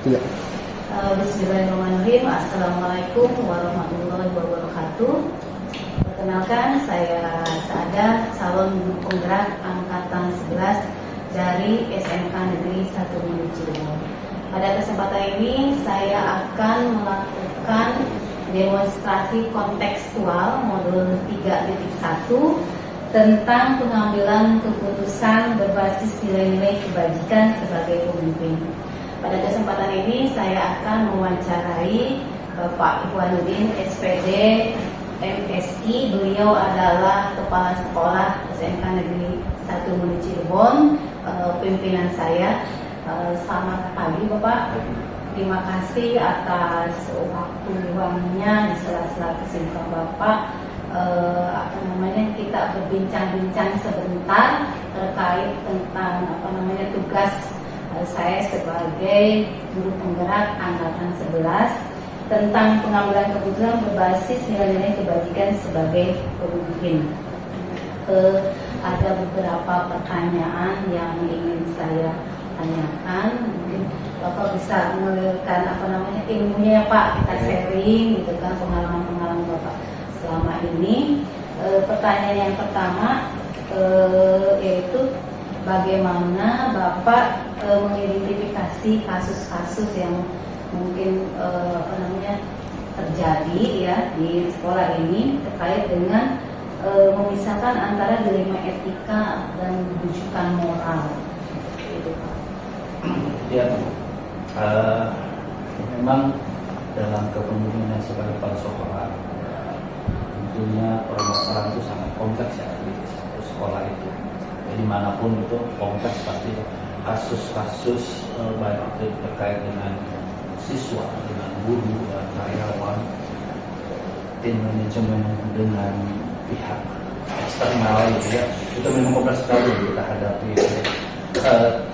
Iya. Bismillahirrahmanirrahim. Assalamualaikum warahmatullahi wabarakatuh. Perkenalkan, saya Saadah, calon guru penggerak angkatan 11 dari SMK Negeri 1 Cirebon. Pada kesempatan ini saya akan melakukan demonstrasi kontekstual modul 3.1 tentang pengambilan keputusan berbasis nilai-nilai kebajikan sebagai pemimpin. Pada kesempatan ini saya akan mewawancarai Bapak Ikhwanuddin SPD MSI. Beliau adalah Kepala Sekolah SMK Negeri 1 Cirebon, pimpinan saya. Selamat pagi Bapak. Terima kasih atas waktu luangnya di sela-sela kesibukan Bapak. Kita berbincang-bincang sebentar terkait tentang tugas saya sebagai guru penggerak angkatan 11 tentang pengambilan keputusan berbasis nilai-nilai kebajikan sebagai pemimpin. Ada beberapa pertanyaan yang ingin saya tanyakan. Mungkin Bapak bisa mengalirkan ilmunya ya Pak, kita sharing gitu kan pengalaman-pengalaman Bapak selama ini. Pertanyaan yang pertama yaitu bagaimana Bapak mengidentifikasi kasus-kasus yang mungkin terjadi ya di sekolah ini terkait dengan memisahkan antara dilema etika dan rujukan moral. Itu Pak. Ya, memang dalam kepemimpinan sebagai kepala sekolah tentunya permasalahan itu sangat kompleks ya di satu sekolah itu. Jadi manapun itu kompleks pasti kasus-kasus baik itu terkait dengan siswa, dengan guru, dan karyawan, tim manajemen dengan pihak eksternal gitu ya. Itu memang kompleks sekali kita hadapi.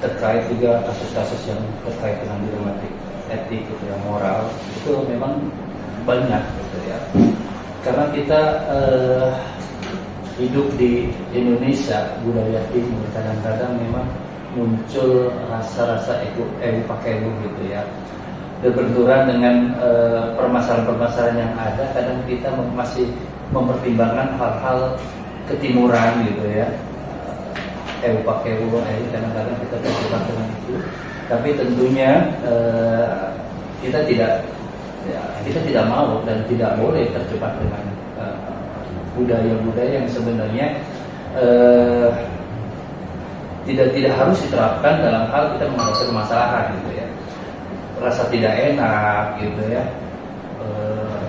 Terkait juga kasus-kasus yang terkait dengan dilematik etik gitu ya, moral itu memang banyak gitu ya. Karena kita hidup di Indonesia, budaya timur, kadang-kadang memang muncul rasa-rasa ego gitu ya. Berbenturan dengan permasalahan-permasalahan yang ada, kadang kita masih mempertimbangkan hal-hal ketimuran gitu ya. Kadang-kadang kita terjebak dengan itu. Tapi tentunya kita tidak mau dan tidak boleh terjebak dengan budaya-budaya yang sebenarnya tidak harus diterapkan dalam hal kita menghadapi permasalahan gitu ya. Rasa tidak enak gitu ya,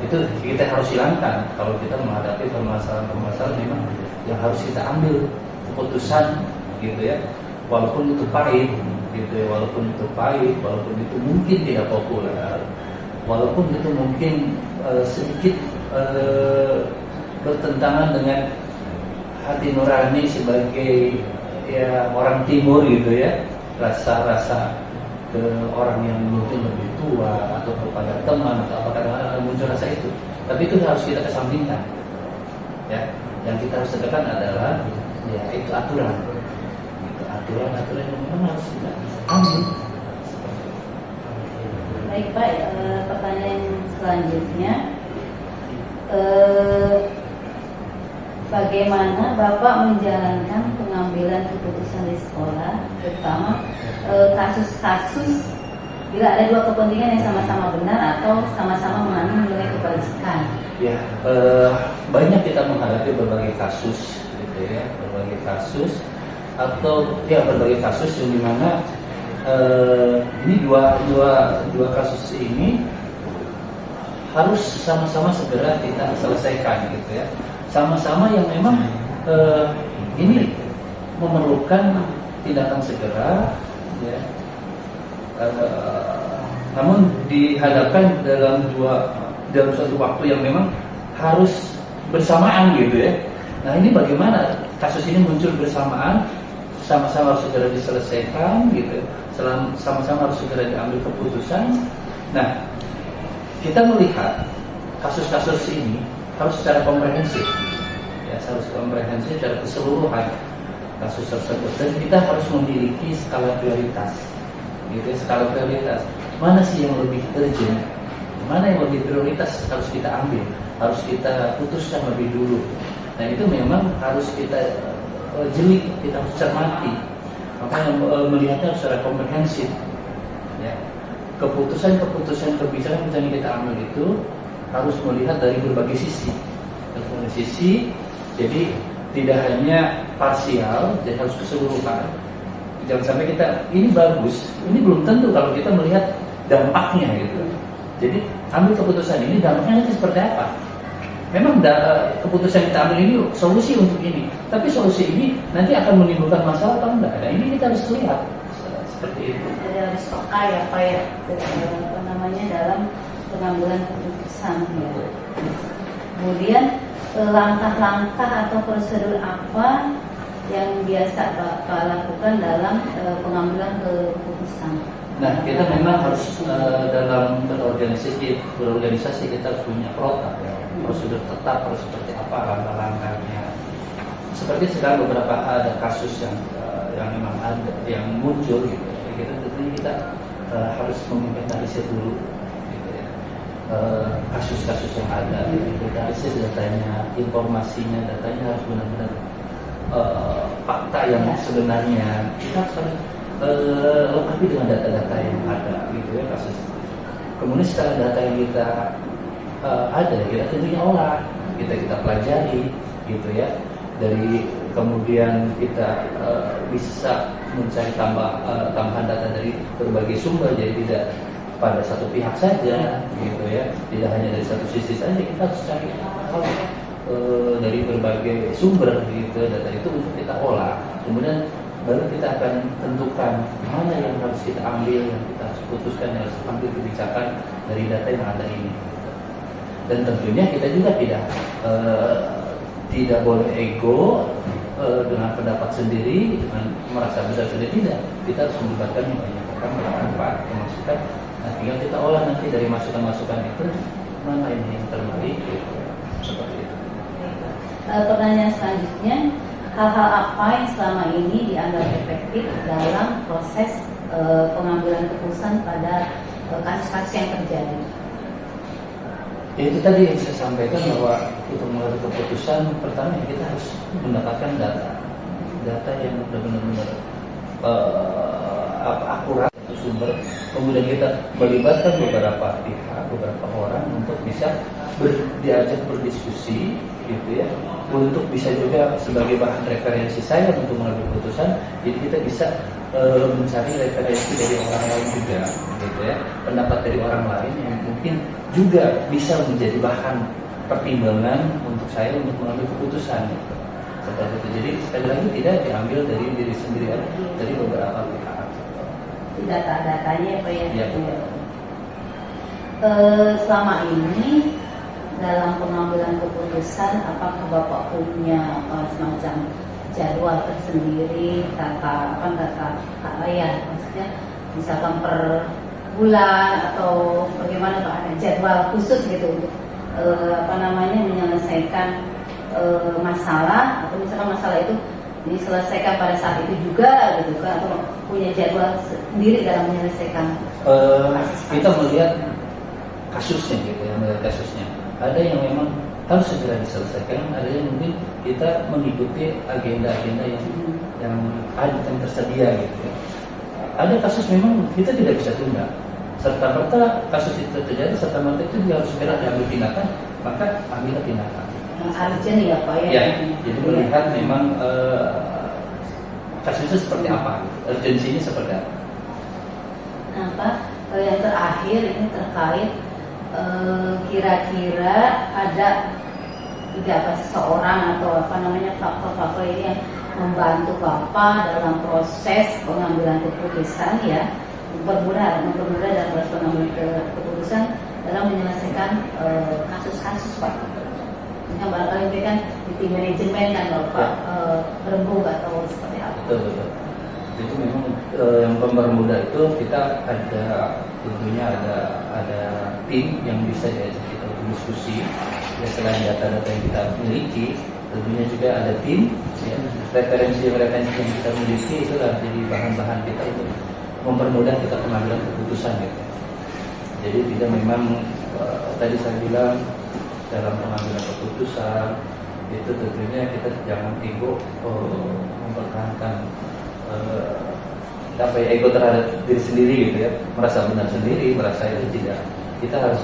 itu kita harus hilangkan kalau kita menghadapi permasalahan memang yang harus kita ambil keputusan gitu ya, walaupun itu pahit gitu ya, walaupun itu mungkin tidak populer, walaupun itu mungkin sedikit bertentangan dengan hati nurani sebagai ya orang timur gitu ya, rasa-rasa ke orang yang mungkin lebih tua atau kepada teman atau apa, kadang-kadang muncul rasa itu. Tapi itu harus kita kesampingkan ya. Yang kita harus tegakkan adalah ya itu aturan yang memang harus kita ambil. Baik Pak, pertanyaan selanjutnya, bagaimana Bapak menjalankan pengambilan keputusan di sekolah, terutama kasus-kasus bila ada dua kepentingan yang sama-sama benar atau sama-sama mengandung nilai kebajikan? Ya, banyak kita menghadapi berbagai kasus, gitu ya, berbagai kasus yang dimana ini dua kasus ini harus sama-sama segera kita selesaikan, gitu ya. Sama-sama yang memang ini memerlukan tindakan segera, ya. Namun dihadapkan dalam suatu waktu yang memang harus bersamaan, gitu ya. Nah, ini bagaimana kasus ini muncul bersamaan, sama-sama harus segera diselesaikan, gitu. Sama-sama harus segera diambil keputusan. Nah, kita melihat kasus-kasus ini harus secara komprehensif, ya, harus komprehensif secara keseluruhan kasus tersebut, dan kita harus memiliki skala prioritas, gitu, skala prioritas. mana sih yang lebih urgent, mana yang lebih prioritas harus kita ambil, harus kita putuskan lebih dulu. Nah itu memang harus kita jeli, kita harus cermati, makanya melihatnya secara komprehensif. Ya. Keputusan kebijakan yang kita ambil itu harus melihat dari berbagai sisi. Jadi tidak hanya parsial, jadi harus keseluruhan. Jangan sampai kita ini bagus, ini belum tentu kalau kita melihat dampaknya gitu. Jadi ambil keputusan ini dampaknya nanti seperti apa? Memang keputusan kita ambil ini solusi untuk ini, tapi solusi ini nanti akan menimbulkan masalah atau enggak? Nah ini kita harus lihat seperti itu. Jadi harus peka ya Pak ya, apa namanya dalam pengambilan keputusan ya. Kemudian langkah-langkah atau prosedur apa yang biasa Bapak lakukan dalam pengambilan keputusan? Nah, kita memang harus dalam berorganisasi kita harus punya protap ya. Prosedur tetap harus seperti apa langkah-langkahnya. Seperti sekarang beberapa ada kasus yang memang ada yang muncul gitu. Kita tentunya kita harus menginventarisir dulu gitu ya. Kasus-kasus yang ada, inventarisir datanya, informasinya, datanya harus benar-benar fakta yang sebenarnya. Kita harus lengkapi dengan data-data yang ada gitu ya kasus. Kemudian setelah data yang kita ada, kita tentunya olah, kita pelajari gitu ya. Dari kemudian kita bisa mencari tambahan data dari berbagai sumber, jadi tidak pada satu pihak saja gitu ya, tidak hanya dari satu sisi saja, kita harus cari dari berbagai sumber gitu data itu untuk kita olah, kemudian baru kita akan tentukan mana yang harus kita ambil, yang kita harus putuskan, yang harus ambil kebijakan dari data yang ada ini. Dan tentunya kita juga tidak boleh ego dengan pendapat sendiri, dengan merasa benar sendiri, tidak. Kita harus melibatkan yang banyak orang, bermanfaat, masukan. Nah, tinggal kita olah nanti dari masukan-masukan itu mana ini yang terbaik, gitu. Seperti itu. Pertanyaan selanjutnya, hal-hal apa yang selama ini dianggap efektif dalam proses pengambilan keputusan pada kasus-kasus yang terjadi? Ya, itu tadi yang saya sampaikan bahwa untuk mengambil keputusan pertama kita harus mendapatkan data yang benar-benar akurat atau sumber, kemudian kita melibatkan beberapa pihak, beberapa orang untuk bisa diajak berdiskusi gitu ya, untuk bisa juga sebagai bahan referensi saya untuk mengambil keputusan. Jadi kita bisa mencari referensi dari orang lain juga gitu ya, pendapat dari orang lain yang mungkin juga bisa menjadi bahan pertimbangan untuk saya untuk mengambil keputusan gitu. Seperti itu. Jadi sekali lagi tidak diambil dari diri sendiri, dari beberapa pihak. Data-datanya apa ya? Ya. Selama ini dalam pengambilan keputusan, apakah Bapak punya semacam jadwal tersendiri, data maksudnya misalkan per bulan atau bagaimana Pak, ada jadwal khusus gitu untuk menyelesaikan masalah, atau misalkan masalah itu diselesaikan pada saat itu juga gitu kan, atau punya jadwal sendiri dalam menyelesaikan kita melihat kasusnya gitu ya, melihat kasusnya. Ada yang memang harus segera diselesaikan, ada yang mungkin kita mengikuti agenda-agenda yang ada yang tersedia gitu ya. Ada kasus memang kita tidak bisa tunda, serta-merta kasus itu terjadi, serta-merta itu juga harus segera diambil tindakan, maka ambil tindakan. Urgent ya Pak ya? Ya, jadi melihat memang kasusnya seperti apa, urgensinya seperti apa. Nah Pak, yang terakhir ini terkait kira-kira ada tidak seseorang atau faktor-faktor ini yang membantu Bapak dalam proses pengambilan keputusan ya, mempermudah dalam proses pengambilan keputusan dalam menyelesaikan kasus-kasus Pak. Yang barangkali ini kan di tim manajemen kan Bapak berembuk atau seperti apa? Betul. Itu memang yang mempermudah itu kita tentunya ada tim yang bisa diajak kita untuk diskusi. Ya, selain data-data yang kita miliki, tentunya juga ada tim ya, referensi yang kita miliki itu adalah jadi bahan-bahan kita untuk mempermudah kita pengambilan keputusan gitu. Jadi tidak memang tadi saya bilang dalam pengambilan keputusan itu tentunya kita jangan ego mempertahankan ego terhadap diri sendiri gitu ya, merasa benar sendiri, merasa itu tidak. Kita harus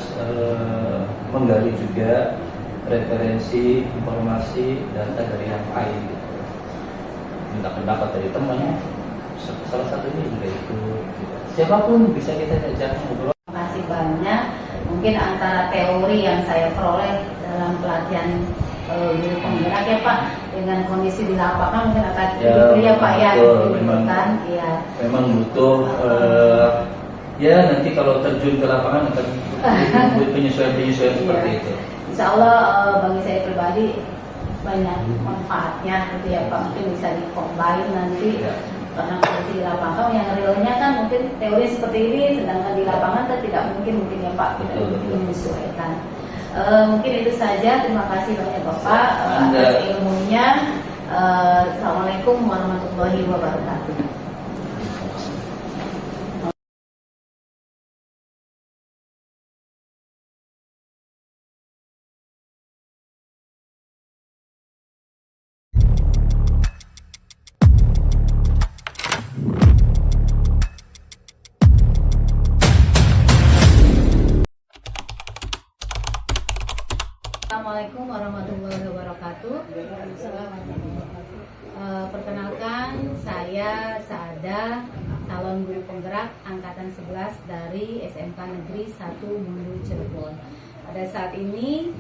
menggali juga referensi, informasi, data dari yang lain gitu. Minta pendapat dari teman, salah satunya juga itu gitu. Siapapun bisa kita ajak ngobrol. Terima kasih banyak. Mungkin antara teori yang saya peroleh dalam pelatihan guru penggerak ya Pak, dengan kondisi di lapangan mungkin akan begitu ya Pak ya. Betul, memang, Kan? Ya. memang butuh ya nanti kalau terjun ke lapangan akan penyesuaian seperti itu. Insya Allah bagi saya pribadi banyak manfaatnya gitu ya Pak, mungkin bisa di-combine nanti Ya. karena kondisi di lapangan yang realnya kan mungkin teori seperti ini, sedangkan di lapangan kan tidak mungkin ya Pak, tidak Betul, mungkin betul. menyesuaikan. Mungkin itu saja, terima kasih banyak Bapak Anda. atas ilmunya. Assalamualaikum warahmatullahi wabarakatuh. Assalamualaikum warahmatullahi wabarakatuh. Perkenalkan, saya Saada, calon guru penggerak angkatan 11 dari SMK Negeri 1 Mundu Cirebon. Pada saat ini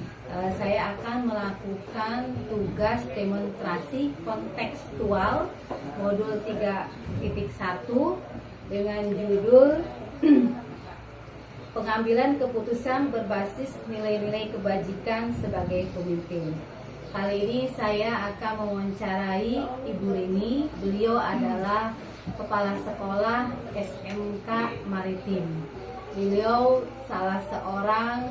saya akan melakukan tugas demonstrasi kontekstual modul 3.1 dengan judul pengambilan keputusan berbasis nilai-nilai kebajikan sebagai pemimpin. Kali ini saya akan mewawancarai Ibu Rini. Beliau adalah Kepala Sekolah SMK Maritim. Beliau salah seorang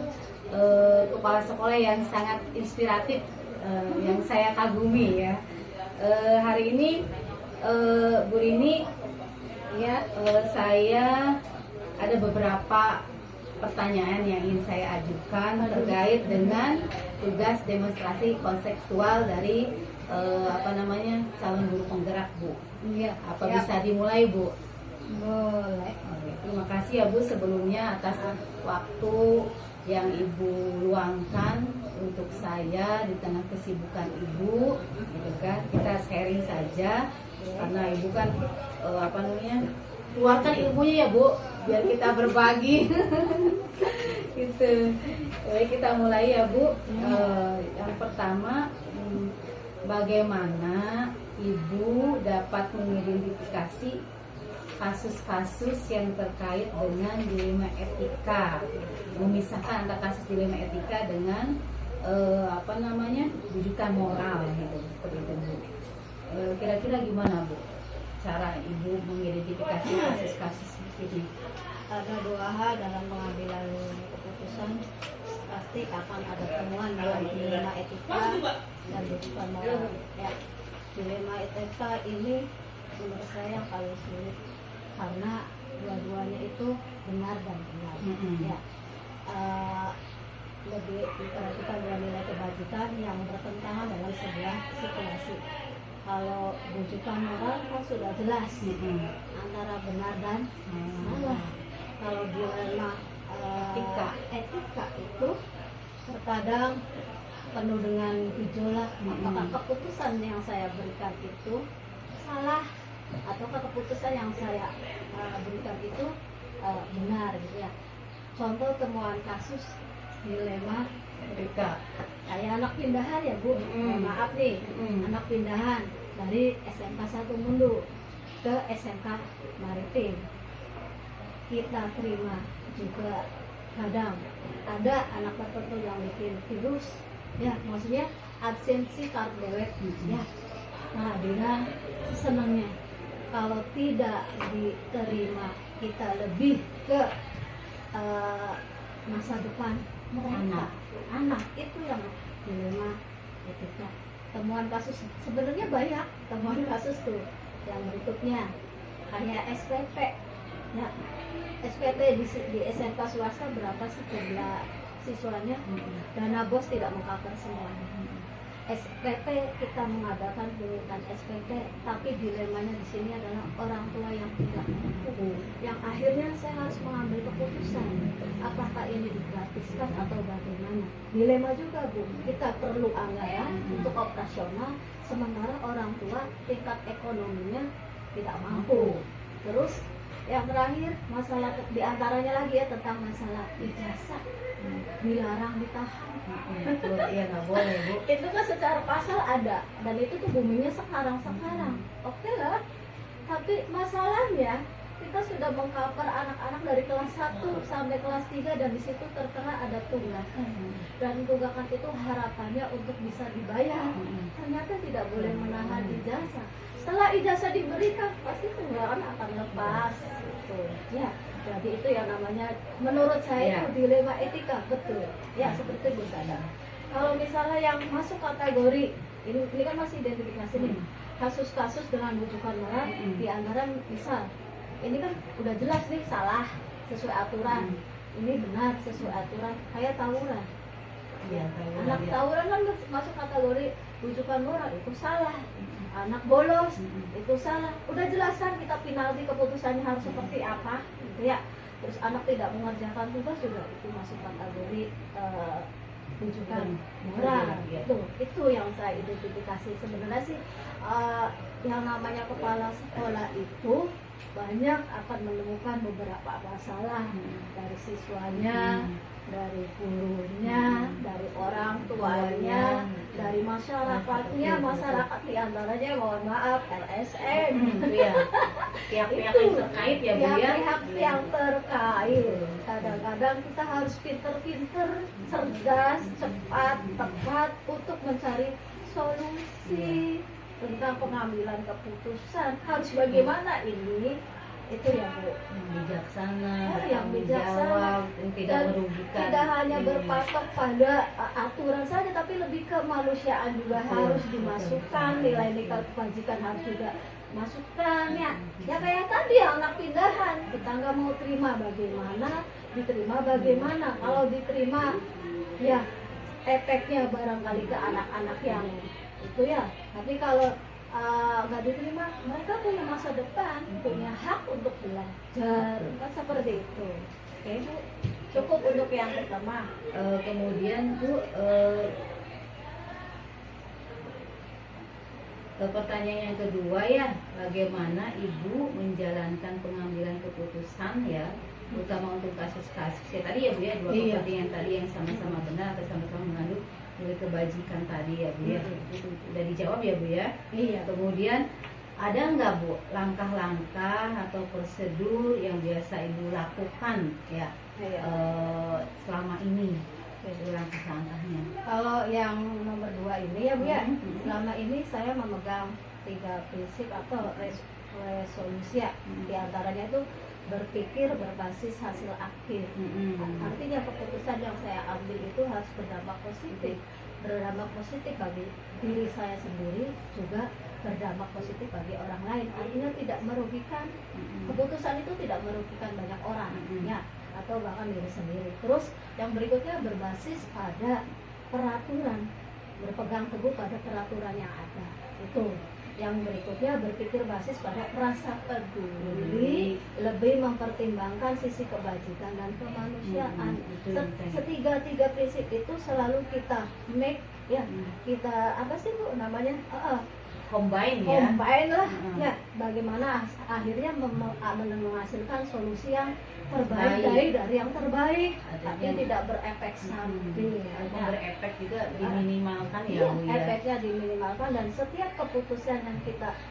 kepala sekolah yang sangat inspiratif, yang saya kagumi ya. Hari ini Bu Rini, ya, saya ada beberapa pertanyaan yang ingin saya ajukan terkait dengan tugas demonstrasi konseptual dari calon guru penggerak Bu. Iya. Apa bisa dimulai Bu? Boleh. Oke, terima kasih ya Bu sebelumnya atas waktu yang Ibu luangkan untuk saya di tengah kesibukan Ibu, gitu kan? Kita sharing saja karena Ibu kan keluarkan ilmunya ya Bu, biar kita berbagi. Gitu. Baik, kita mulai ya Bu. Yang pertama, bagaimana Ibu dapat mengidentifikasi kasus-kasus yang terkait dengan dilema etika, memisahkan antara kasus dilema etika dengan rujukan moral gitu, seperti itu Bu. Kira-kira gimana Bu cara Ibu mengidentifikasi kasus-kasus ini? Ada dua hal dalam pengambilan keputusan, pasti akan ada temuan dalam dilema etika dan rujukan moral. Ya, dilema etika ini menurut saya yang paling sulit karena dua-duanya itu benar dan benar. Ya, lebih kita dua nilai kebajikan yang bertentangan dalam sebuah situasi. Kalau rujukan moral kan sudah jelas antara benar dan salah. Kalau dilema etika itu terkadang penuh dengan gejolak. Apakah keputusan yang saya berikan itu salah atau keputusan yang saya berikan itu benar gitu ya. Contoh temuan kasus dilema etika. Kayak anak pindahan ya Bu, maaf nih, anak pindahan dari SMK 1 Mundu ke SMK Maritim. Kita terima juga kadang ada anak tertentu yang bikin virus, ya maksudnya absensi karbonhidrat, ya. Nah dia senangnya kalau tidak diterima, kita lebih ke masa depan mereka, anak itu yang dilema etika. Temuan kasus sebenarnya banyak, temuan kasus tuh yang berikutnya kayak SPP, ya SPT di SMK swasta berapa sih jumlah siswanya? Dana BOS tidak mengcover semuanya. SPT kita mengadakan penelitian SPT, tapi dilemanya di sini adalah orang tua yang tidak mampu, yang akhirnya saya harus mengambil keputusan apakah ini digratiskan atau bagaimana. Dilema juga Bu, kita perlu anggaran untuk operasional, sementara orang tua tingkat ekonominya tidak mampu. Terus yang terakhir masalah diantaranya lagi ya tentang masalah ijazah, dilarang ditahan. Betul, iya nggak boleh Bu. Itu kan secara pasal ada dan itu tuh boomingnya sekarang. Oke lah, tapi masalahnya kita sudah mengcover anak-anak dari kelas 1 sampai kelas 3 dan di situ tertera ada tunggakan, dan tunggakan itu harapannya untuk bisa dibayar. Ternyata tidak boleh menahan ijazah. Setelah ijazah diberikan pasti tunggakan akan lepas gitu. Ya, jadi itu yang namanya menurut saya itu dilema etika, betul ya, seperti Bu Sada. Kalau misalnya yang masuk kategori ini kan masih identifikasi nih kasus-kasus dengan rujukan moral, di antara misal ini kan udah jelas nih salah sesuai aturan, ini benar sesuai aturan, kayak tawuran. Anak tawuran kan masuk kategori rujukan moral, itu salah. Anak bolos itu salah. Udah jelas kan kita penalti keputusannya harus seperti apa gitu ya. Terus anak tidak mengerjakan tugas juga itu masuk kategori rujukan moral gitu. Itu yang saya identifikasi. Sebenarnya sih yang namanya kepala sekolah itu banyak akan menemukan beberapa masalah dari siswanya, dari gurunya, dari orang tuanya, dari masyarakatnya, masyarakat diantaranya mohon maaf LSM, ya. Pihak-pihak yang terkait ya Bu ya. Pihak yang terkait. Kadang-kadang kita harus pinter-pinter, cerdas, cepat, tepat untuk mencari solusi tentang pengambilan keputusan. Harus bagaimana ini? Itu ya Bu, bijaksana, yang bijaksana, yang tidak dan merugikan, tidak hanya berpatok pada aturan saja, tapi lebih ke kemanusiaan juga harus dimasukkan, nilai-nilai kebajikan harus juga masukkan ya. Ya kayak tadi anak pindahan, kita nggak mau terima bagaimana, diterima bagaimana. Kalau diterima ya efeknya barangkali ke anak-anak yang itu ya, tapi kalau nggak diterima, mereka punya masa depan, punya hak untuk belajar, kan seperti itu. Oke Bu, cukup untuk yang pertama. Kemudian Bu, pertanyaan yang kedua ya, bagaimana Ibu menjalankan pengambilan keputusan ya, terutama untuk kasus-kasus ya tadi ya Bu ya, dua kepentingan tadi yang sama-sama benar atau sama-sama mengandung nilai kebajikan tadi ya Bu ya. Itu udah dijawab ya Bu ya. Iya. Kemudian ada nggak Bu langkah-langkah atau prosedur yang biasa Ibu lakukan ya selama ini? Langkah-langkahnya. Kalau yang nomor 2 ini ya Bu ya, selama ini saya memegang 3 prinsip atau resolusi ya. Di antaranya itu berpikir berbasis hasil akhir. Artinya keputusan yang saya ambil itu harus berdampak positif bagi diri saya sendiri, juga berdampak positif bagi orang lain. Artinya tidak merugikan, keputusan itu tidak merugikan banyak orang ya, atau bahkan diri sendiri. Terus yang berikutnya berbasis pada peraturan, berpegang teguh pada peraturan yang ada. Itu yang berikutnya berpikir basis pada rasa peduli, lebih mempertimbangkan sisi kebajikan dan kemanusiaan. Tiga prinsip itu selalu kita make ya, kita apa sih Bu namanya? Combine ya. Combine lah ya, bagaimana akhirnya menghasilkan solusi yang terbaik dari yang terbaik, tapi tidak berefek samping. Berefek juga diminimalkan ya Bu ya. Efeknya diminimalkan, dan setiap keputusan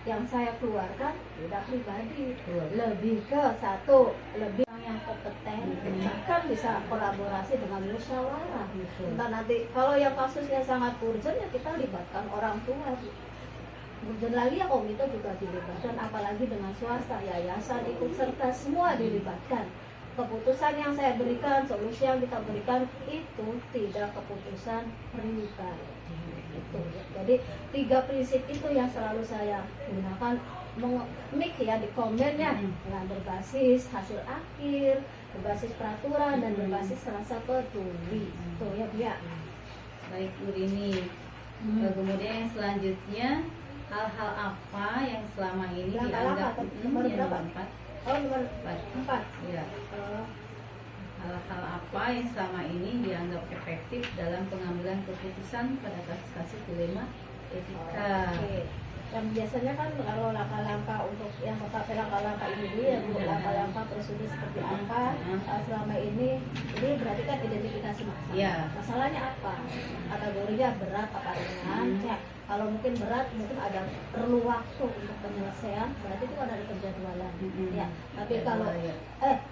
yang saya keluarkan tidak pribadi, lebih ke satu, lebih yang kompeten, bahkan bisa kolaborasi dengan musyawarah. Entah nanti kalau yang kasusnya sangat urgent ya kita libatkan orang tua. Urgent lagi ya komite juga dilibatkan, apalagi dengan swasta, yayasan ikut serta, semua dilibatkan. Keputusan yang saya berikan, solusi yang kita berikan itu tidak keputusan pribadi. Itu. Jadi 3 prinsip itu yang selalu saya gunakan mik ya di komen ya dengan berbasis hasil akhir, berbasis peraturan dan berbasis rasa peduli. Tuh ya Bu ya. Baik Bu Rini. Kemudian yang selanjutnya, hal-hal apa yang selama ini Langkah-langkah dianggap nomor yang berapa? nomor 4? Oh nomor 4. Ya. Hal-hal apa yang selama ini dianggap efektif dalam pengambilan keputusan pada kasus-kasus dilema etika? Oke. Yang biasanya kan kalau langkah-langkah untuk yang pertama langkah-langkah ini dulu ya, untuk langkah-langkah prosedur seperti apa selama ini berarti kan identifikasi masalah. Ya. Masalahnya apa? Kategorinya berat apa ringan? Ya, kalau mungkin berat mungkin ada perlu waktu untuk penyelesaian, berarti itu kan ada penjadwalan. Ya. Tapi kalau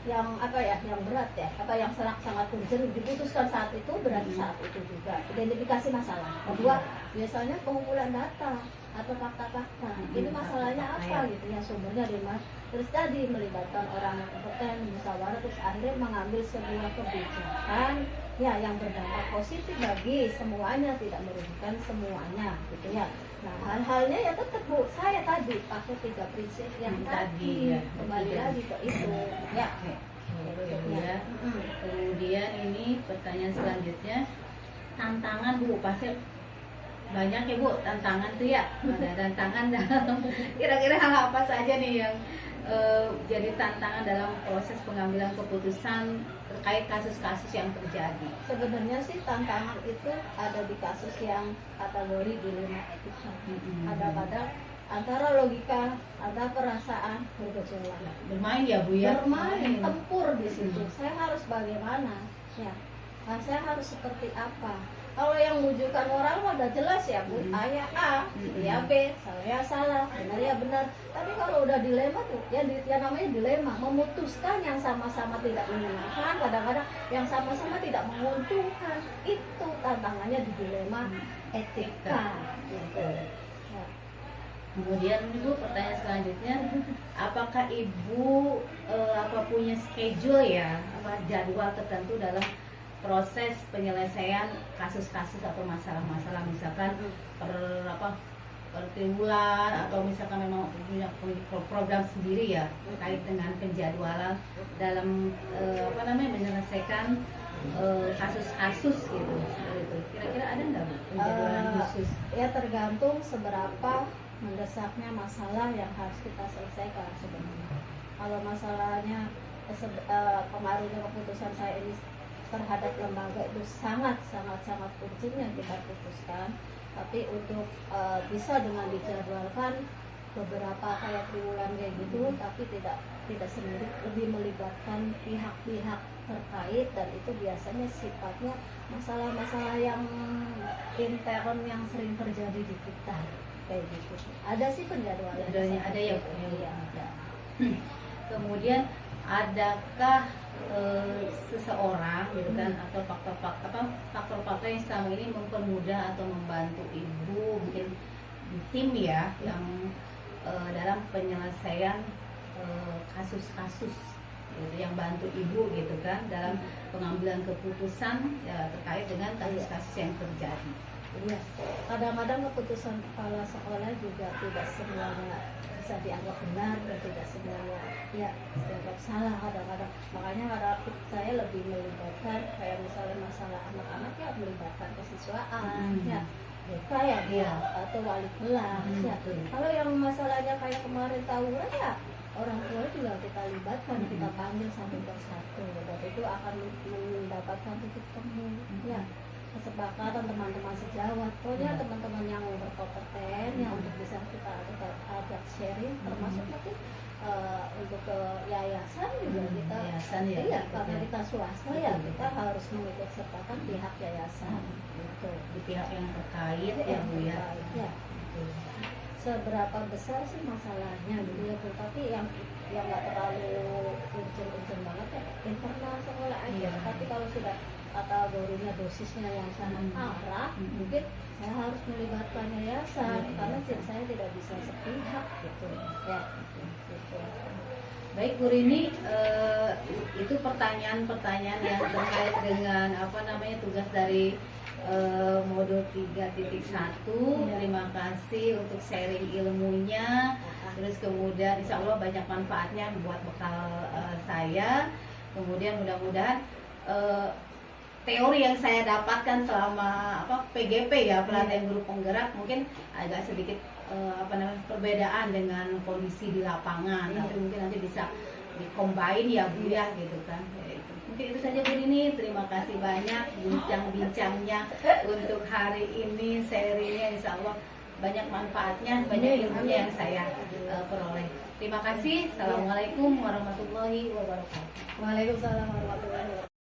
yang apa ya, yang berat ya, apa yang sangat urgent diputuskan saat itu berarti saat itu juga. Identifikasi masalah. Kedua, biasanya pengumpulan data atau fakta-fakta. Ini masalahnya apa gitu ya, sumbernya dari mana. Terus tadi melibatkan orang yang kompeten, musyawarah, terus akhirnya mengambil sebuah kebijakan ya yang berdampak positif bagi semuanya, tidak merugikan semuanya gitu ya. Nah hal-halnya ya tetap Bu, saya tadi pakai 3 prinsip yang tadi ya. kembali lagi ke itu ya. Kemudian ini pertanyaan selanjutnya, tantangan Bu, pasti banyak ya Bu tantangan tuh ya. Ada tantangan dalam kira-kira hal apa saja nih yang jadi tantangan dalam proses pengambilan keputusan terkait kasus-kasus yang terjadi? Sebenarnya sih tantangan itu ada di kasus yang kategori dilema etika. Kadang-kadang antara logika, ada perasaan bergejolak. Bermain ya Bu ya? Bermain, tempur di situ. Saya harus bagaimana? Ya, nah, saya harus seperti apa? Kalau yang menunjukkan orang udah jelas ya Bu, saya A, ya B, saya salah, benar ya benar. Tapi kalau udah dilema tuh, ya namanya dilema, memutuskan yang sama-sama tidak menyenangkan, kadang-kadang yang sama-sama tidak menguntungkan. Itu tantangannya di dilema etika. Gitu. Ya. Kemudian Ibu, pertanyaan selanjutnya, apakah Ibu punya schedule ya, jadwal tertentu dalam proses penyelesaian kasus-kasus atau masalah-masalah, misalkan per triwulan atau misalkan memang punya program sendiri ya terkait dengan penjadwalan dalam menyelesaikan kasus-kasus gitu. Kira-kira ada nggak Bu penjadwalan khusus? Ya tergantung seberapa mendesaknya masalah yang harus kita selesaikan sebenarnya. Kalau masalahnya pengaruhnya keputusan saya ini terhadap lembaga itu sangat urgent yang kita putuskan, tapi untuk bisa dengan dijadwalkan beberapa kayak triwulan kayak gitu, tapi tidak sendiri, lebih melibatkan pihak-pihak terkait, dan itu biasanya sifatnya masalah-masalah yang intern yang sering terjadi di kita kayak gitu. Ada sih penjadwalan. Ada ya Bu. Iya, ada. Kemudian adakah seseorang gitu kan atau faktor-faktor yang selama ini mempermudah atau membantu Ibu mungkin tim ya yang dalam penyelesaian kasus-kasus gitu, yang bantu Ibu gitu kan dalam pengambilan keputusan ya, terkait dengan kasus-kasus yang terjadi? Iya, kadang-kadang keputusan kepala sekolah juga tidak semuanya bisa dianggap benar dan tidak semuanya ya dianggap salah kadang-kadang. Makanya saya lebih melibatkan kayak misalnya masalah anak-anak ya, melibatkan kesiswaan ya, BK ya dia atau wali kelas ya. Kalau yang masalahnya kayak kemarin tawuran ya, orang tua juga kita libatkan, kita panggil sampai persatu, dan itu akan mendapatkan titik temu ya, kesepakatan teman-teman sejawat. Pokoknya teman-teman yang berkompeten yang untuk bisa kita ajak sharing, termasuk nanti untuk ke yayasan juga kita iya, karena kita swasta ya kita harus mengikut sertakan pihak yayasan gitu. Di pihak yang terkait ya Bu ya. Seberapa besar sih masalahnya gitu ya Bu, tapi yang nggak terlalu urgent banget ya internal sekolah aja. Tapi kalau sudah kategorinya dosisnya yang sangat parah, mungkin saya harus melibatkan yayasan karena saya tidak bisa sepihak gitu ya. Gitu. Baik Bu Rini, itu pertanyaan-pertanyaan yang terkait dengan tugas dari modul 3.1. Terima kasih untuk sharing ilmunya. Terus kemudian insya Allah banyak manfaatnya buat bekal saya. Kemudian mudah-mudahan teori yang saya dapatkan selama PGP ya, pelatihan guru penggerak, mungkin agak sedikit perbedaan dengan kondisi di lapangan, tapi mungkin nanti bisa dikombain ya Bu ya gitu kan. Ya, itu. Mungkin itu saja Bu Nini, terima kasih banyak bincang-bincangnya untuk hari ini, serinya insya Allah banyak manfaatnya, banyak ilmunya yang saya peroleh. Terima kasih. Assalamualaikum warahmatullahi wabarakatuh. Waalaikumsalam warahmatullahi wabarakatuh.